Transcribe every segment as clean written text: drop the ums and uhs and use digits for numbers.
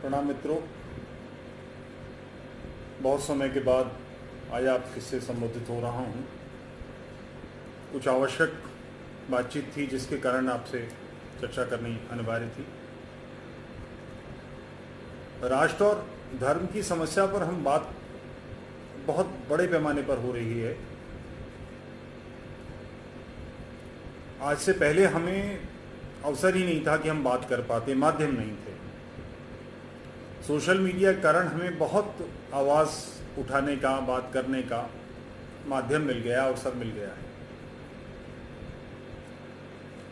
प्रणाम मित्रों, बहुत समय के बाद आज आपसे संबोधित हो रहा हूँ। कुछ आवश्यक बातचीत थी जिसके कारण आपसे चर्चा करनी अनिवार्य थी। राष्ट्र और धर्म की समस्या पर हम बात बहुत बड़े पैमाने पर हो रही है। आज से पहले हमें अवसर ही नहीं था कि हम बात कर पाते, माध्यम नहीं थे। सोशल मीडिया के कारण हमें बहुत आवाज़ उठाने का, बात करने का माध्यम मिल गया, अवसर मिल गया है।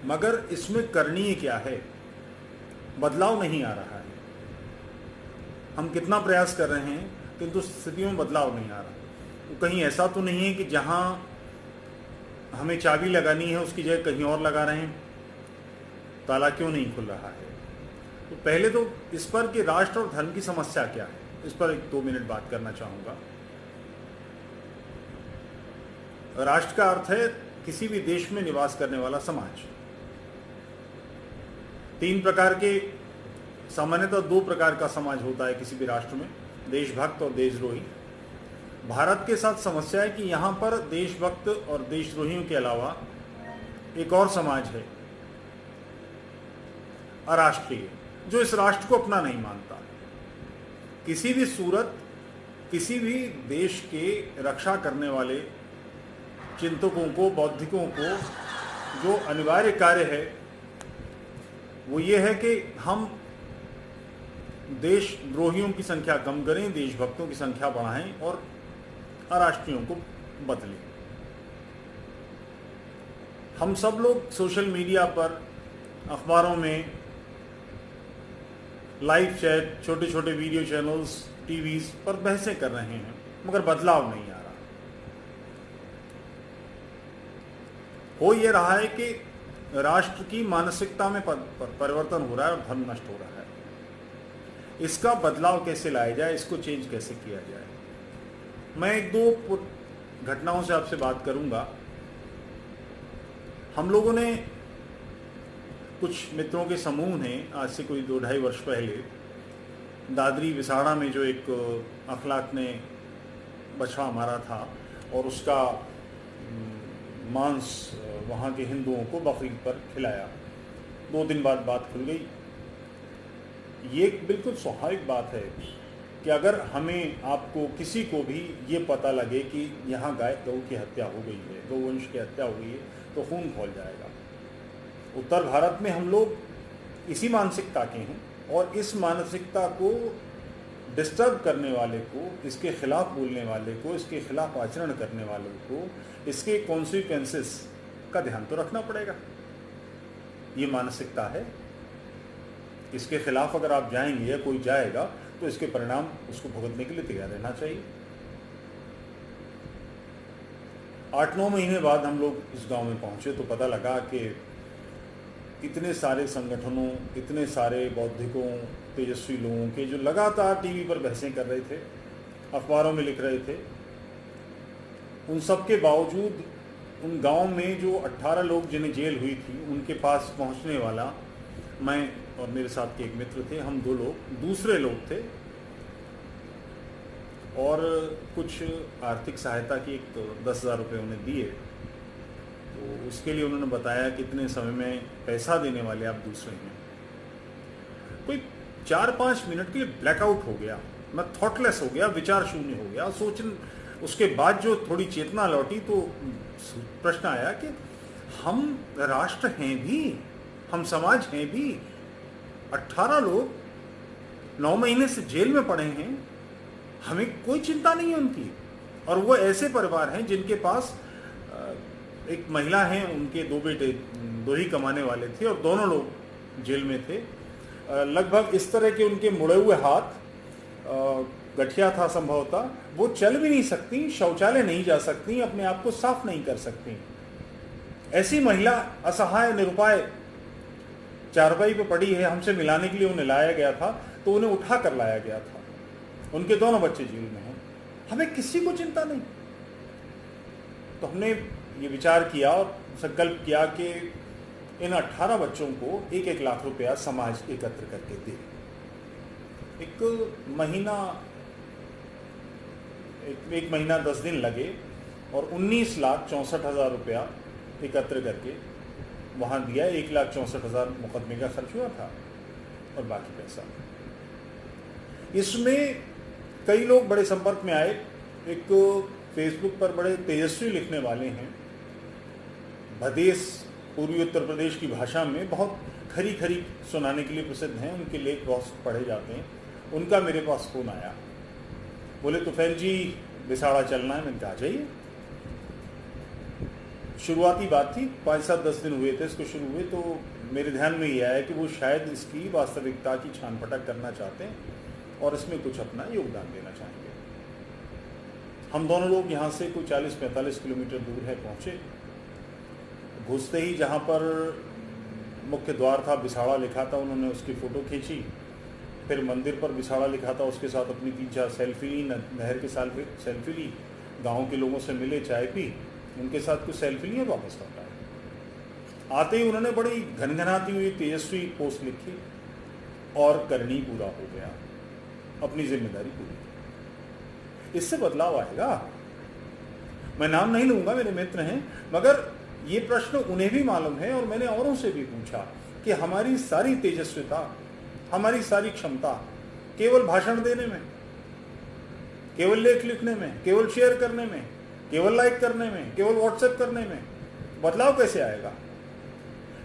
मगर इसमें करणीय क्या है? बदलाव नहीं आ रहा है। हम कितना प्रयास कर रहे हैं किंतु स्थितियों में बदलाव नहीं आ रहा। तो कहीं ऐसा तो नहीं है कि जहां हमें चाबी लगानी है उसकी जगह कहीं और लगा रहे हैं? ताला क्यों नहीं खुल रहा है? तो पहले तो इस पर कि राष्ट्र और धर्म की समस्या क्या है, इस पर 1-2 मिनट बात करना चाहूँगा। राष्ट्र का अर्थ है किसी भी देश में निवास करने वाला समाज। 3 प्रकार के, सामान्यतः 2 प्रकार का समाज होता है किसी भी राष्ट्र में, देशभक्त और देशद्रोही। भारत के साथ समस्या है कि यहाँ पर देशभक्त और देशद्रोहियों के अलावा एक और समाज है, अराष्ट्रीय, जो इस राष्ट्र को अपना नहीं मानता। किसी भी सूरत, किसी भी देश के रक्षा करने वाले चिंतकों को, बौद्धिकों को जो अनिवार्य कार्य है वो ये है कि हम देशद्रोहियों की संख्या कम करें, देशभक्तों की संख्या बढ़ाएं और अराष्ट्रीयों को बदलें। हम सब लोग सोशल मीडिया पर, अखबारों में, लाइव चैट, छोटे छोटे वीडियो चैनल्स, टीवीज पर बहसें कर रहे हैं, मगर बदलाव नहीं आ रहा। हो ये रहा है कि राष्ट्र की मानसिकता में परिवर्तन हो रहा है और धर्म नष्ट हो रहा है। इसका बदलाव कैसे लाया जाए, इसको चेंज कैसे किया जाए? मैं 1-2 घटनाओं से आपसे बात करूंगा। हम लोगों ने, कुछ मित्रों के समूह ने आज से कोई 2-2.5 वर्ष पहले दादरी विसाड़ा में जो एक अखलाक ने बछड़ा मारा था और उसका मांस वहाँ के हिंदुओं को बकरीद पर खिलाया। 2 दिन बाद बात खुल गई। ये एक बिल्कुल स्वाभाविक बात है कि अगर हमें, आपको, किसी को भी ये पता लगे कि यहाँ गौ की हत्या हो गई है, गौवंश की हत्या हो गई है, तो खून खौल जाएगा। उत्तर भारत में हम लोग इसी मानसिकता के हैं और इस मानसिकता को डिस्टर्ब करने वाले को, इसके खिलाफ बोलने वाले को, इसके खिलाफ आचरण करने वालों को, इसके कॉन्सिक्वेंसेस का ध्यान तो रखना पड़ेगा। ये मानसिकता है। इसके खिलाफ अगर आप जाएंगे या कोई जाएगा तो इसके परिणाम उसको भुगतने के लिए तैयार रहना चाहिए। 8-9 महीने बाद हम लोग इस गांव में पहुंचे तो पता लगा कि इतने सारे संगठनों, इतने सारे बौद्धिकों, तेजस्वी लोगों के, जो लगातार टीवी पर बहसें कर रहे थे, अखबारों में लिख रहे थे, उन सब के बावजूद उन गांव में जो 18 लोग जिन्हें जेल हुई थी, उनके पास पहुंचने वाला मैं और मेरे साथ के एक मित्र थे, हम 2 लोग, दूसरे लोग थे, और कुछ आर्थिक सहायता की एक 10,000 रुपये उन्हें दिए। तो उसके लिए उन्होंने बताया कि इतने समय में पैसा देने वाले आप दूसरे हैं। कोई 4-5 मिनट के लिए ब्लैकआउट हो गया, मैं थॉटलेस हो गया, विचार शून्य हो गया। उसके बाद जो थोड़ी चेतना लौटी तो प्रश्न आया कि हम राष्ट्र हैं भी, हम समाज हैं भी। 18 लोग 9 महीने से जेल में पड़े हैं, हमें कोई चिंता नहीं है उनकी। और वो ऐसे परिवार हैं जिनके पास एक महिला है, उनके 2 बेटे, 2 ही कमाने वाले थे और दोनों लोग जेल में थे। लगभग इस तरह के उनके मुड़े हुए हाथ, गठिया था संभवतः, वो चल भी नहीं सकती, शौचालय नहीं जा सकती, अपने आप को साफ नहीं कर सकती। ऐसी महिला असहाय, निरुपाय, चारपाई पे पड़ी है। हमसे मिलाने के लिए उन्हें लाया गया था तो उन्हें उठा कर लाया गया था। उनके दोनों बच्चे जेल में हैं, हमें किसी को चिंता नहीं। तो हमने ये विचार किया और संकल्प किया कि इन 18 बच्चों को 1-1 लाख रुपया समाज एकत्र करके दे। एक महीना एक महीना 10 दिन लगे और 19,64,000 रुपया एकत्र करके वहाँ दिया। 1,64,000 मुकदमे का खर्च हुआ था और बाकी पैसा। इसमें कई लोग बड़े संपर्क में आए। एक फेसबुक पर बड़े तेजस्वी लिखने वाले हैं, भदेश पूर्वी उत्तर प्रदेश की भाषा में बहुत खरी खरी सुनाने के लिए प्रसिद्ध हैं, उनके लेख बहुत पढ़े जाते हैं। उनका मेरे पास फ़ोन आया, बोले तुफैल जी बिसाड़ा चलना है। मैंने कहा जाइए। शुरुआती बात थी, 5-7-10 दिन हुए थे इसको शुरू हुए, तो मेरे ध्यान में ये आया कि वो शायद इसकी वास्तविकता की छान फटक करना चाहते हैं और इसमें कुछ अपना योगदान देना चाहेंगे। हम दोनों लोग यहाँ से कोई 40-45 किलोमीटर दूर है पहुँचे। घुसते ही जहाँ पर मुख्य द्वार था, बिसाड़ा लिखा था, उन्होंने उसकी फ़ोटो खींची। फिर मंदिर पर बिसाड़ा लिखा था, उसके साथ अपनी 3-4 सेल्फी ली, नहर के साथ सेल्फी ली, गांव के लोगों से मिले, चाय पी, उनके साथ कुछ सेल्फी लिए, वापस लौट आए। आते ही उन्होंने बड़ी घनघनाती हुई तेजस्वी पोस्ट लिखी और करनी पूरा हो गया, अपनी जिम्मेदारी पूरी। इससे बदलाव आएगा। मैं नाम नहीं लूंगा, मेरे मित्र हैं, मगर ये प्रश्न उन्हें भी मालूम है और मैंने औरों से भी पूछा कि हमारी सारी तेजस्विता, हमारी सारी क्षमता केवल भाषण देने में, केवल लेख लिखने में, केवल शेयर करने में, केवल लाइक करने में, केवल व्हाट्सएप करने में बदलाव कैसे आएगा?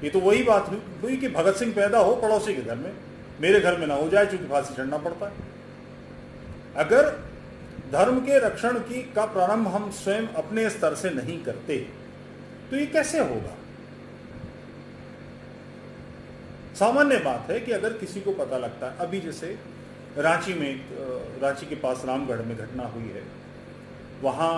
ये तो वही बात हुई कि भगत सिंह पैदा हो पड़ोसी के घर में, मेरे घर में ना हो जाए, चूंकि फांसी चढ़ना पड़ता है। अगर धर्म के रक्षण की का प्रारंभ हम स्वयं अपने स्तर से नहीं करते तो ये कैसे होगा? सामान्य बात है कि अगर किसी को पता लगता है, अभी जैसे रांची में, रांची के पास रामगढ़ में घटना हुई है, वहाँ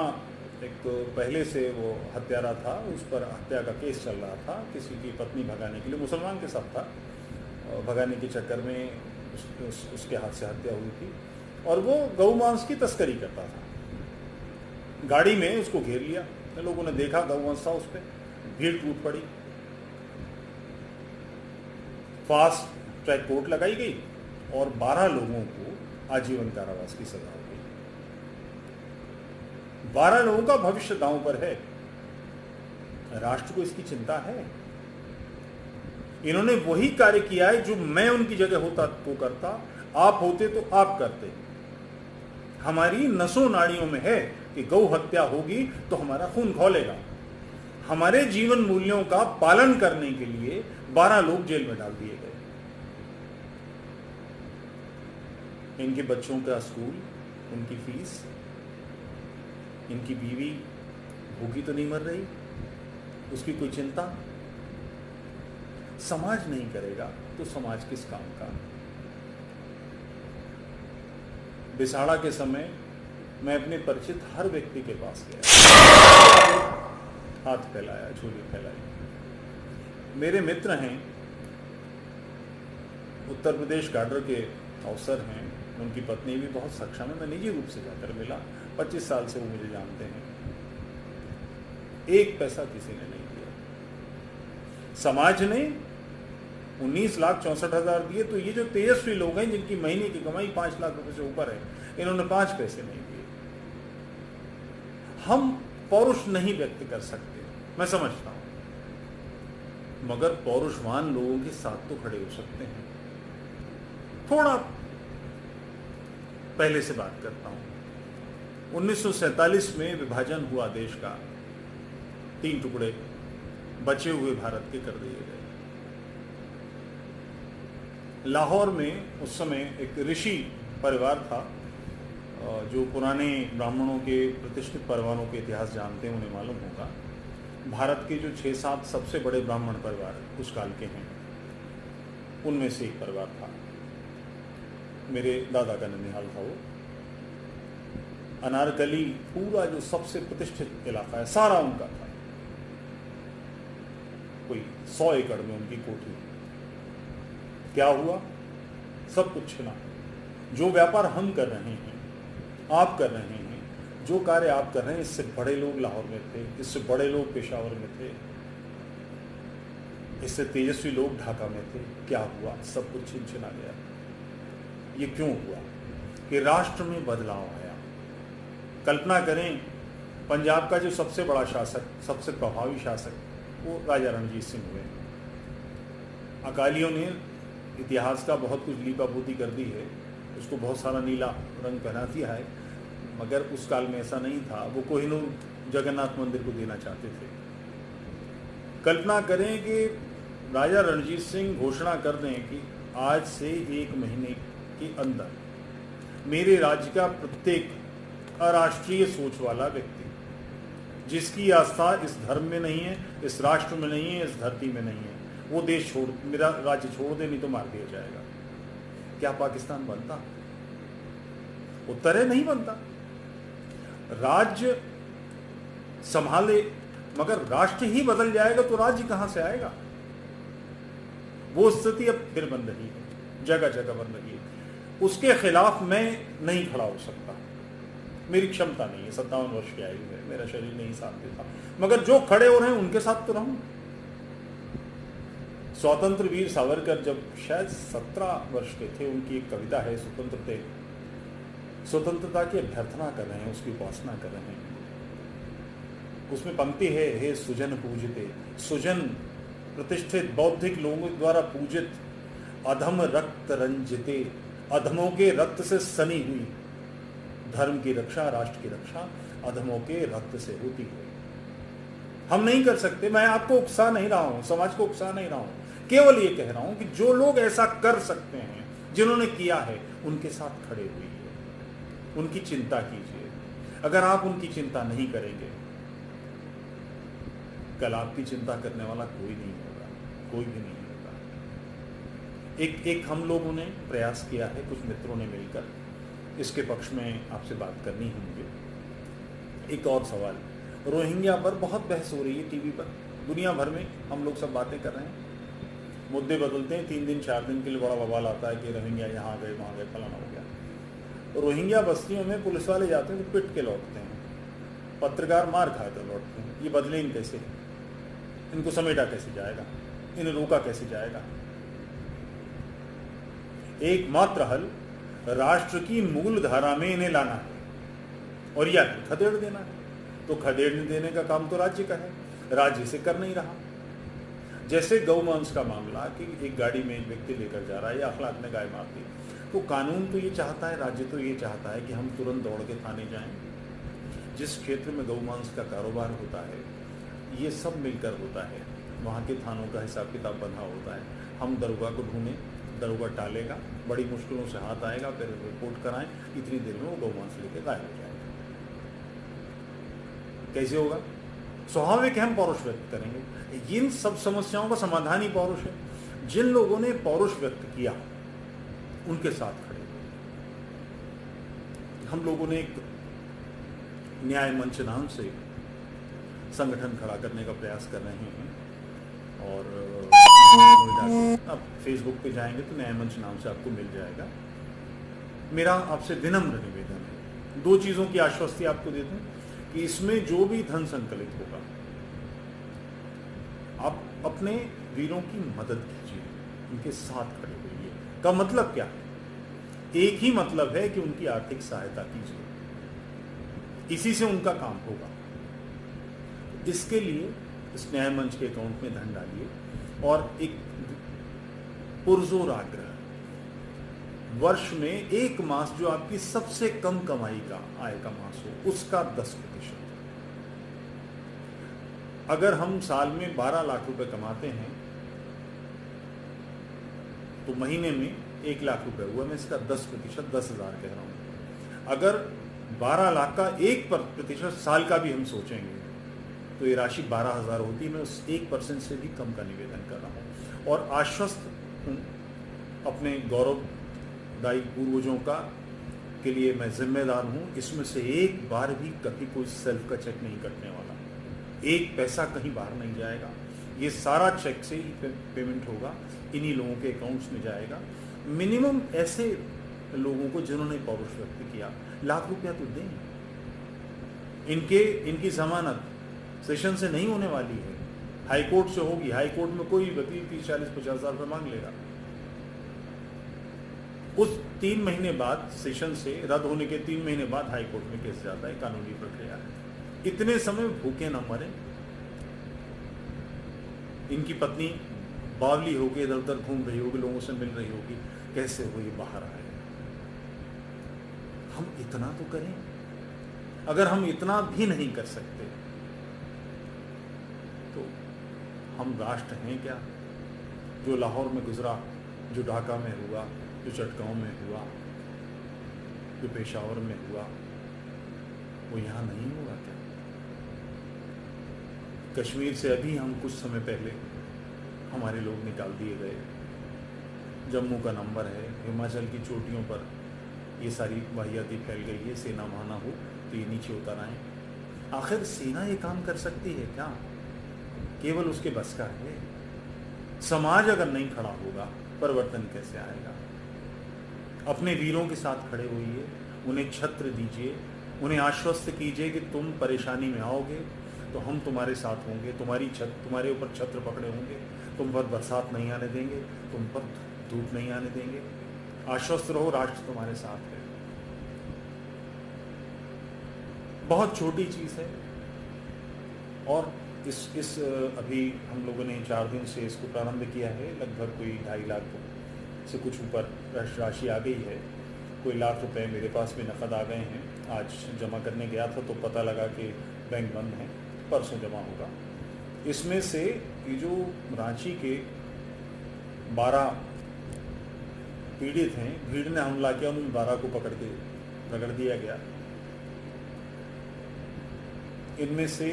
एक पहले से वो हत्यारा था, उस पर हत्या का केस चल रहा था, किसी की पत्नी भगाने के लिए, मुसलमान के साथ था, भगाने के चक्कर में उसके हाथ से हत्या हुई थी और वो गौ मांस की तस्करी करता था। गाड़ी में उसको घेर लिया, लोगों ने देखा गौ मांस था उस पर, भीड़ टूट पड़ी, फास्ट ट्रैक कोर्ट लगाई गई और 12 लोगों को आजीवन कारावास की सजा हो गई। 12 लोगों का भविष्य दांव पर है। राष्ट्र को इसकी चिंता है। इन्होंने वही कार्य किया है जो मैं उनकी जगह होता तो करता, आप होते तो आप करते। हमारी नसों नाड़ियों में है कि गौ हत्या होगी तो हमारा खून खौलेगा। हमारे जीवन मूल्यों का पालन करने के लिए 12 लोग जेल में डाल दिए गए। इनके बच्चों का स्कूल, उनकी फीस, इनकी बीवी भूखी तो नहीं मर रही, उसकी कोई चिंता? समाज नहीं करेगा तो समाज किस काम का? बिसाड़ा के समय मैं अपने परिचित हर व्यक्ति के पास गया, हाथ फैलाया, झोली फैलाई। मेरे मित्र हैं, उत्तर प्रदेश गार्डर के अफसर हैं, उनकी पत्नी भी बहुत सक्षम है, मैं निजी रूप से जाकर मिला, 25 साल से वो मुझे जानते हैं। एक पैसा किसी ने नहीं दिया। समाज ने 19,64,000 दिए, तो ये जो तेजस्वी लोग हैं जिनकी महीने की कमाई 5 लाख रुपए से ऊपर है, इन्होंने 5 पैसे नहीं दिए। हम पौरुष नहीं व्यक्त कर सकते, मैं समझता हूं, मगर पौरुषवान लोगों के साथ तो खड़े हो सकते हैं। थोड़ा पहले से बात करता हूं। 1947 में विभाजन हुआ देश का, 3 टुकड़े बचे हुए भारत के कर दिए गए। लाहौर में उस समय एक ऋषि परिवार था, जो पुराने ब्राह्मणों के प्रतिष्ठित परिवारों के इतिहास जानते हैं उन्हें मालूम होगा। भारत के जो 6-7 सबसे बड़े ब्राह्मण परिवार उस काल के हैं, उनमें से एक परिवार था। मेरे दादा का ननिहाल था वो। अनारकली पूरा जो सबसे प्रतिष्ठित इलाका है, सारा उनका था। कोई 100 एकड़ में उनकी कोठी। क्या हुआ? सब कुछ छिना। जो व्यापार हम कर रहे हैं, आप कर रहे हैं, जो कार्य आप कर रहे हैं, इससे बड़े लोग लाहौर में थे, इससे बड़े लोग पेशावर में थे, इससे तेजस्वी लोग ढाका में थे। क्या हुआ? सब कुछ छिन छिना गया। ये क्यों हुआ कि राष्ट्र में बदलाव आया। कल्पना करें, पंजाब का जो सबसे बड़ा शासक, सबसे प्रभावी शासक, वो राजा रणजीत सिंह हुए। अकालियों ने इतिहास का बहुत कुछ लीपापोती कर दी है, उसको बहुत सारा नीला रंग पहना दिया है, मगर उस काल में ऐसा नहीं था। वो कोहिनूर जगन्नाथ मंदिर को देना चाहते थे। कल्पना करें कि राजा रणजीत सिंह घोषणा कर दें कि आज से 1 महीने के अंदर मेरे राज्य का प्रत्येक अराष्ट्रीय सोच वाला व्यक्ति, जिसकी आस्था इस धर्म में नहीं है, इस राष्ट्र में नहीं है, इस धरती में नहीं है, वो देश छोड़, मेरा राज्य छोड़ दे, नहीं तो मार दिया जाएगा। क्या पाकिस्तान बनता? उत्तर है, नहीं बनता। राज्य संभाले, मगर राष्ट्र ही बदल जाएगा तो राज्य कहां से आएगा? वो स्थिति अब फिर बन रही है, जगह जगह बन रही है। उसके खिलाफ मैं नहीं खड़ा हो सकता, मेरी क्षमता नहीं है। 57 वर्ष की आयु है, मेरा शरीर नहीं साथ देता, मगर जो खड़े हो रहे हैं उनके साथ तो रहूं। स्वतंत्र वीर सावरकर जब शायद 17 वर्ष के थे, उनकी एक कविता है स्वतंत्रता की अभ्यर्थना कर रहे हैं, उसकी उपासना कर रहे हैं। उसमें पंक्ति है, हे सुजन पूजते, सुजन प्रतिष्ठित बौद्धिक लोगों द्वारा पूजित, अधम रक्त रंजिते, अधमों के रक्त से सनी हुई धर्म की रक्षा, राष्ट्र की रक्षा अधमों के रक्त से होती है। हम नहीं कर सकते। मैं आपको उकसा नहीं रहा हूं, समाज को उकसा नहीं रहा हूं, केवल ये कह रहा हूं कि जो लोग ऐसा कर सकते हैं, जिन्होंने किया है, उनके साथ खड़े हुए, उनकी चिंता कीजिए। अगर आप उनकी चिंता नहीं करेंगे, कल आपकी चिंता करने वाला कोई नहीं होगा, कोई भी नहीं होगा। एक हम लोगों ने प्रयास किया है, कुछ मित्रों ने मिलकर, इसके पक्ष में आपसे बात करनी है मुझे। एक और सवाल, रोहिंग्या पर बहुत बहस हो रही है टीवी पर, दुनिया भर में हम लोग सब बातें कर रहे हैं, मुद्दे बदलते हैं, 3 दिन 4 दिन के लिए बड़ा बवाल आता है कि रोहिंग्या यहाँ गए, वहाँ गए, फलाना हो गया। रोहिंग्या बस्तियों में पुलिस वाले जाते हैं तो पिट के लौटते हैं, पत्रकार मार खा कर लौटते हैं। ये बदलेंगे कैसे? इनको समेटा कैसे जाएगा? इन्हें रोका कैसे जाएगा? एकमात्र हल राष्ट्र की मूल धारा में इन्हें लाना है और या खदेड़ देना है। तो खदेड़ने देने का काम तो राज्य का है, राज्य से कर नहीं रहा। जैसे गौमांस का मामला कि एक गाड़ी में एक व्यक्ति लेकर जा रहा है या अखलाक ने गाय मार दी, तो कानून तो ये चाहता है, राज्य तो ये चाहता है कि हम तुरंत दौड़ के थाने जाएं। जिस क्षेत्र में गौमांस का कारोबार होता है, ये सब मिलकर होता है, वहाँ के थानों का हिसाब किताब बंधा होता है। हम दरोगा को ढूंढें, दरोगा टालेगा, बड़ी मुश्किलों से हाथ आएगा, फिर रिपोर्ट कराएं, इतनी देर में वो गौमांस लेके गायब हो जाएगा। कैसे होगा? स्वाभाविक है, हम पौरुष व्यक्त करेंगे। इन सब समस्याओं का समाधान ही पौरुष है। जिन लोगों ने पौरुष व्यक्त किया, उनके साथ खड़े हुए। हम लोगों ने एक न्याय मंच नाम से संगठन खड़ा करने का प्रयास कर रहे हैं और आप फेसबुक पे जाएंगे तो न्याय मंच नाम से आपको मिल जाएगा। मेरा आपसे विनम्र निवेदन है, 2 चीज़ों की आश्वस्ति आपको दे दूं कि इसमें जो भी धन संकलित होगा, आप अपने वीरों की मदद कीजिए, उनके साथ खड़े होइए। का मतलब क्या है? एक ही मतलब है कि उनकी आर्थिक सहायता कीजिए, इसी से उनका काम होगा। इसके लिए इस न्याय मंच के अकाउंट में धन डालिए और एक पुरजोर आग्रह, वर्ष में 1 मास जो आपकी सबसे कम कमाई का आय का मास हो, उसका 10%। अगर हम साल में 12 लाख रुपए कमाते हैं तो महीने में 1 लाख रुपए हुआ। मैं इसका 10%, 10,000 कह रहा हूं। अगर 12 लाख का 1% साल का भी हम सोचेंगे तो ये राशि 12,000 होती है। मैं उस 1% से भी कम का निवेदन कर रहा हूं और आश्वस्त हूं अपने गौरवदायी पूर्वजों का के लिए मैं जिम्मेदार हूं। इसमें से एक बार भी कभी कोई सेल्फ का चेक नहीं कटने वाला, 1 पैसा कहीं बाहर नहीं जाएगा। ये सारा चेक से ही पेमेंट होगा, इन्हीं लोगों के अकाउंट्स में जाएगा। मिनिमम ऐसे लोगों को जिन्होंने पौरुष व्यक्त किया, 1 लाख रुपया तो दें। इनकी जमानत सेशन से नहीं होने वाली है, हाई कोर्ट से होगी। हाई कोर्ट में कोई वकील 30, 40, 50 हज़ार रुपये मांग लेगा। उस 3 महीने बाद सेशन से रद्द होने के 3 महीने बाद हाई कोर्ट में केस जाता है, कानूनी प्रक्रिया है। इतने समय भूखे न मरे। इनकी पत्नी बावली होगी, इधर उधर घूम रही होगी, लोगों से मिल रही होगी, कैसे वो ये बाहर आए। हम इतना तो करें। अगर हम इतना भी नहीं कर सकते तो हम राष्ट्र हैं क्या? जो लाहौर में गुजरा, जो ढाका में हुआ, जो चटगांव में हुआ, जो पेशावर में हुआ, वो यहाँ नहीं हुआ क्या? कश्मीर से अभी हम कुछ समय पहले हमारे लोग निकाल दिए गए। जम्मू का नंबर है, हिमाचल की चोटियों पर ये सारी वाहियाती फैल गई है। सेना वहाँ ना हो तो ये नीचे उतर आए। आखिर सेना ये काम कर सकती है क्या? केवल उसके बस का है। समाज अगर नहीं खड़ा होगा, परिवर्तन कैसे आएगा? अपने वीरों के साथ खड़े होइए, उन्हें छत्र दीजिए, उन्हें आश्वस्त कीजिए कि तुम परेशानी में आओगे तो हम तुम्हारे साथ होंगे, तुम्हारे ऊपर छत्र पकड़े होंगे, तुम पर बरसात नहीं आने देंगे, तुम पर धूप नहीं आने देंगे। आश्वस्त रहो, राष्ट्र तुम्हारे साथ है। बहुत छोटी चीज है। और इस अभी हम लोगों ने 4 दिन से इसको प्रारंभ किया है। लगभग कोई 2.5 लाख से कुछ ऊपर राशि आ गई है। कोई लाख रुपए मेरे भी नकद आ गए हैं। आज जमा करने गया था तो पता लगा कि बैंक बंद है, परसों जमा होगा। इसमें से ये जो रांची के 12 पीड़ित हैं, भीड़ ने हमला किया, उन 12 को पकड़ दिया गया। इनमें से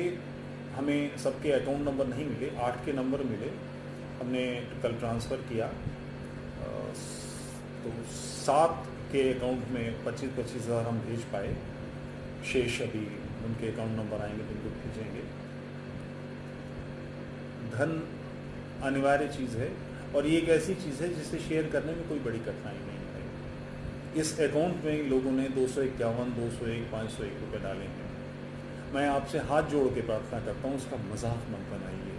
हमें सबके अकाउंट नंबर नहीं मिले, 8 के नंबर मिले। हमने कल ट्रांसफ़र किया तो 7 के अकाउंट में 25-25 हज़ार हम भेज पाए। शेष अभी उनके अकाउंट नंबर आएंगे तो उनको भेजेंगे। धन अनिवार्य चीज़ है और ये एक ऐसी चीज़ है जिसे शेयर करने में कोई बड़ी कठिनाई नहीं है। इस अकाउंट में लोगों ने 251, 201, 501 रुपये डाले हैं। मैं आपसे हाथ जोड़ के प्रार्थना करता हूँ, उसका मजाक मत बनाइए।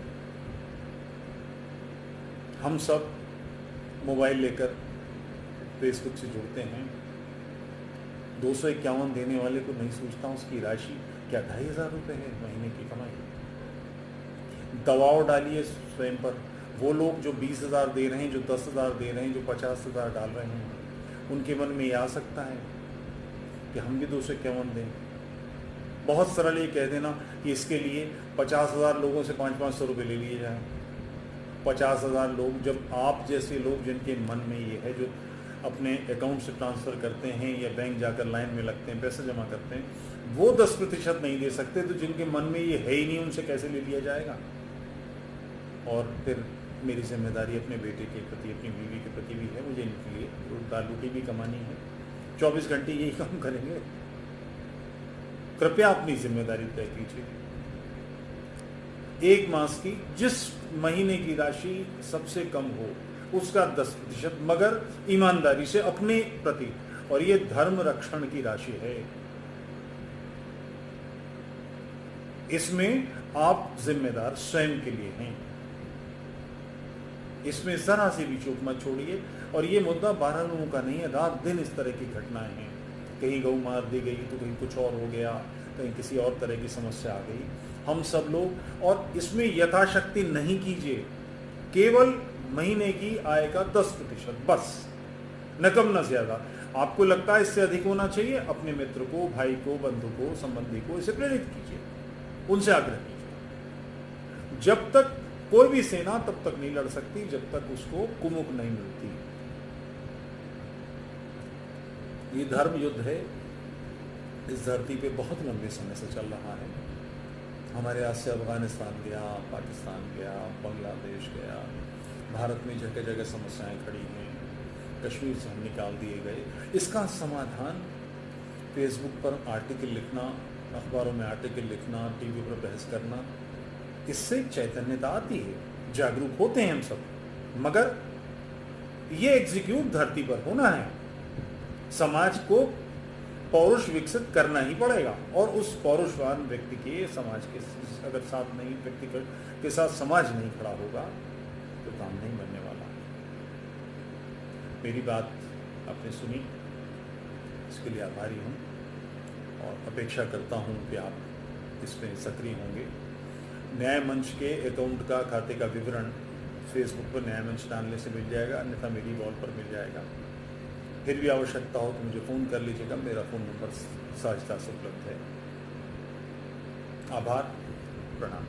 हम सब मोबाइल लेकर फेसबुक से जुड़ते हैं। 251 देने वाले को नहीं सोचता उसकी राशि क्या 2,500 रुपये है महीने की कमाई। दबाव डालिए स्वयं पर। वो लोग जो 20,000 दे रहे हैं, जो 10,000 दे रहे हैं, जो 50,000 डाल रहे हैं, उनके मन में ये आ सकता है कि हम भी 251 दें। बहुत सरल ये कह देना कि इसके लिए 50,000 लोगों से 500-500 रुपये ले लिए जाएं। 50,000 लोग, जब आप जैसे लोग जिनके मन में ये है, जो अपने अकाउंट से ट्रांसफ़र करते हैं या बैंक जाकर लाइन में लगते हैं, पैसे जमा करते हैं, वो 10% नहीं दे सकते, तो जिनके मन में ये है ही नहीं उनसे कैसे ले लिया जाएगा? और फिर मेरी जिम्मेदारी अपने बेटे के प्रति, अपनी बीवी के प्रति भी है। मुझे इनके लिए दाल रोटी भी कमानी है। 24 घंटे यही काम करेंगे। कृपया अपनी जिम्मेदारी तय कीजिए। 1 मास की जिस महीने की राशि सबसे कम हो उसका 10%, मगर ईमानदारी से अपने प्रति, और ये धर्म रक्षण की राशि है। इसमें आप जिम्मेदार स्वयं के लिए हैं। इसमें जरा सी भी चूक मत छोड़िए। और ये मुद्दा 12 लोगों का नहीं है, रात दिन इस तरह की घटनाएं हैं। कहीं गऊ मार दी गई तो कहीं कुछ और हो गया, कहीं किसी और तरह की समस्या आ गई। हम सब लोग, और इसमें यथाशक्ति नहीं कीजिए, केवल महीने की आय का 10%, बस, न कम न ज्यादा। आपको लगता है इससे अधिक होना चाहिए, अपने मित्र को, भाई को, बंधु को, संबंधी को इसे प्रेरित कीजिए, उनसे आग्रह कीजिए। जब तक कोई भी सेना तब तक नहीं लड़ सकती जब तक उसको कुमुक नहीं मिलती। ये धर्म युद्ध है, इस धरती पे बहुत लंबे समय से चल रहा है। हमारे यहाँ से अफगानिस्तान गया, पाकिस्तान गया, बांग्लादेश गया, भारत में जगह जगह समस्याएं खड़ी हैं। कश्मीर से हम निकाल दिए गए। इसका समाधान फेसबुक पर आर्टिकल लिखना, अखबारों में आर्टिकल लिखना, टीवी पर बहस करना, इससे चैतन्यता आती है, जागरूक होते हैं हम सब, मगर ये एग्जीक्यूट धरती पर होना है। समाज को पौरुष विकसित करना ही पड़ेगा, और उस पौरुषवान व्यक्ति के, समाज के अगर साथ नहीं, व्यक्ति के साथ समाज नहीं खड़ा होगा तो काम नहीं बनने वाला। मेरी बात आपने सुनी, इसके लिए आभारी हूँ और अपेक्षा करता हूँ कि आप इसमें सक्रिय होंगे। न्याय मंच के अकाउंट का, खाते का विवरण फेसबुक पर न्याय मंच डालने से मिल जाएगा, अन्यथा मेरी वॉल पर मिल जाएगा। फिर भी आवश्यकता हो तो मुझे फ़ोन कर लीजिएगा, मेरा फ़ोन नंबर सहजता से उपलब्ध है। आभार, प्रणाम।